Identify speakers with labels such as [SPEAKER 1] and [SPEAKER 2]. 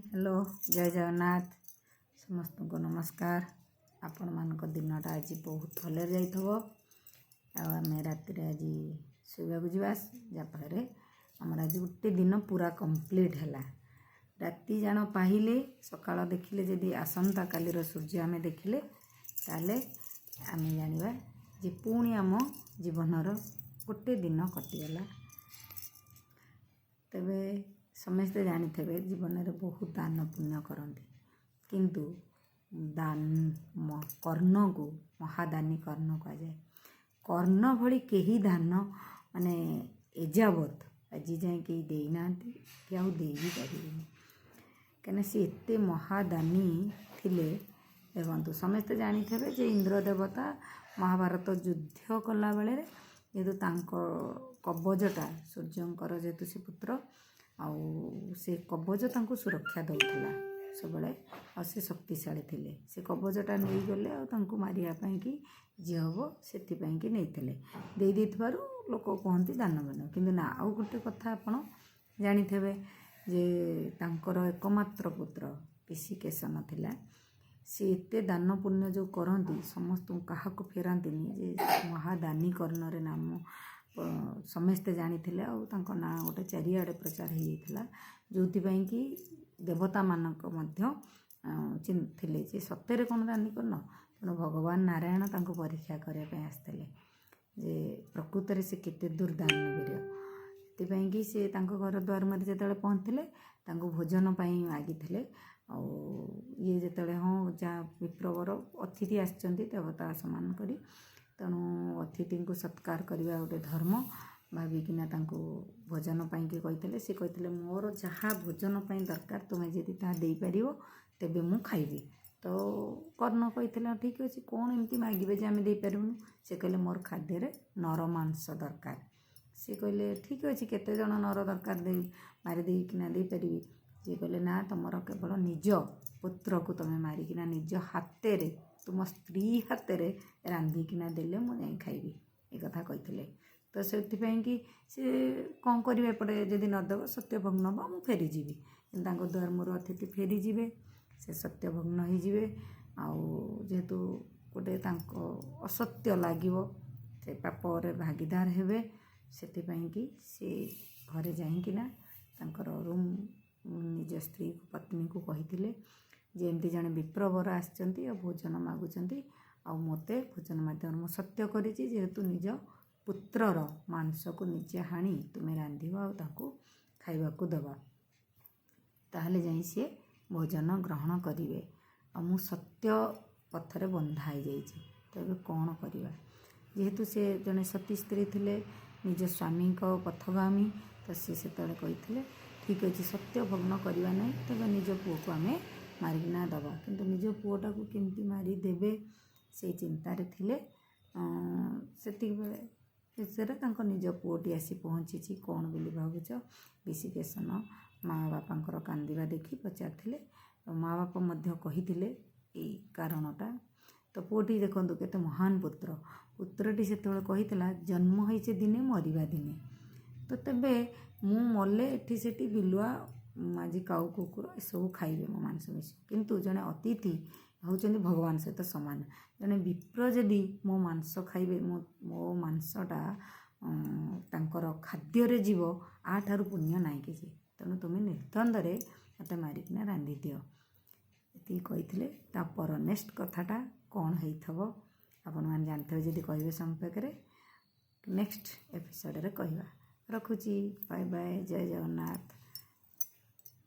[SPEAKER 1] Hello जय जगन्नाथ समस्त को नमस्कार। आपण मानक दिनटा आज बहुत भले जाइथबो आम राति आज शोवाक जावा जहाँफल आमर आज गोटे दिन पूरा कंप्लीट है। राति जान पाहिले सकाळ देखिले जदि आसंता कालीर सूर्य आम देखिले ताले आम जानिबा जे पुणी आम जीवनर गोटे दिन कटिगला। तबे समस्ते जानिथे जीवन में बहुत दान पुण्य करते किंतु दान कर्ण को महादानी कर्ण कह जाए। कर्ण भली कहीं दान माने एजावत आज जाए कहीं देना कि आउ दे भी पारे कहीं सी एत महादानी थिले। देखो समस्ते जानिथे जे इंद्र देवता महाभारत युद्ध कला बेले जेहेतु कवचटा सूर्यंकर जेहेतु से पुत्र आउ से कवच तांको सुरक्षा दौला सब से शक्तिशाली थिले। से कवचटा नहीं गले आंको मारिया कि जी हम से नहीं लोक कहते दानवान किंतु ना आउ गोटे कथा आपण जानिथे जे तांकर एकमात्र पुत्र ऋषिकेशन थिला। सी एते दान पुण्य जो करती समस्त क्या फेरती जे महादानी कर्णरे नाम समस्ते जानी ना गोटे चारिआडे प्रचार हो जाता जो कि देवता मानक चिन्हले जे सत्य कौन दानी कर्ण तेणु भगवान नारायण तांको परीक्षा करने आसते जे प्रकृत से केते दूर दानवीर से सी घर द्वार मध्य जो पहुँचते भोजन मागिले ये जिते हाँ जहाँ विप्रवर अतिथि आसती देवता सम्मान करी तेणु अतिथि को सत्कार करने गोटे धर्म भाविकिना भोजन पाई कहते सी कहते मोर जहाँ भोजन पाई दरकार तुम्हें जदि ता दे पार तेबे मु खाइबी। तो कर्ण कहते ठीक अच्छे कौन एमती मागे जे आम दे पारूँ से कहले मोर खाद्य नर मांस दरकार। सी कहले ठीक अच्छे केते जन नर दरकार दे मारिदेकिना दे पारि जी कहले ना तुमर केवल निज पुत्र को तुम मारिकिना निज हाथ रे तुम स्त्री हाथ रे रांधिकिना देले मु जाई खाइबी ए कथा कहते। तो से कि सी कौन करेंगे एपटे जदि नदेव सत्यभग्न हम मु फेरीजी द्वार मोर अतिथि फेरीजे से सत्यभग्न होजे आेतु गोटे असत्य लगे से पापर भागीदार हेबे से कि सी घरे जाइकिना रूम निज स्त्री पत्नी को कही जेमती जड़े विप्रवर आसचंती भोजन मागुंट आ मते भोजन माध्यम मु सत्य करी जेहेतु निज पुत्रर मांस को निजे हाणी तुम्हें रांधिब आको खाइबा को दबा ताहले जाई सी भोजन ग्रहण करेंगे मु सत्य पथरे बंधा हो जाइए। तो ये कौन करवा जेहेतु से जड़े सती स्त्री थिले निज स्वामी पथगामी तो सी से कहते ठीक अच्छे सत्य भग्न करवा ना तेज निज पुओ को आम मारिकिना दबा किंतु निज पुओटा को केमती मारिदेवे से चिंतार थिले। शेषे निज पुओटी आसी पहुँची कौन बोली भावुच ऋषिकेशन माँ बापा कांदिबा देखी पचारे माँ बापा कही कारणटा। तो पुओटी देखो केते महान पुत्र पुत्रटी से कही जन्म होइछे दिने मरिबा दिने। तो तेबे मु मले एठी सेठी बिलुआ आज काऊ कुकुर सब खाइबे मो मांस मिस किंतु जड़े अतिथि होउछन्ति भगवान सहित सामान जड़े विप्र जदि मो मांस खाइबे मो मांसटा तांकर खाद्य जीव आ ठारू पुण्य नाई किछि तेणु तुम्हें निर्द्वंद्वे मते मारिकिना रांधि दियो ये कही तापर नेक्स्ट कथाटा कौन होइथबो आपण माने जानथबे जदि कहिबे संपर्क नेक्स्ट एपिसोड रे कहवा। रखुची बाय बाय जय जगन्नाथ।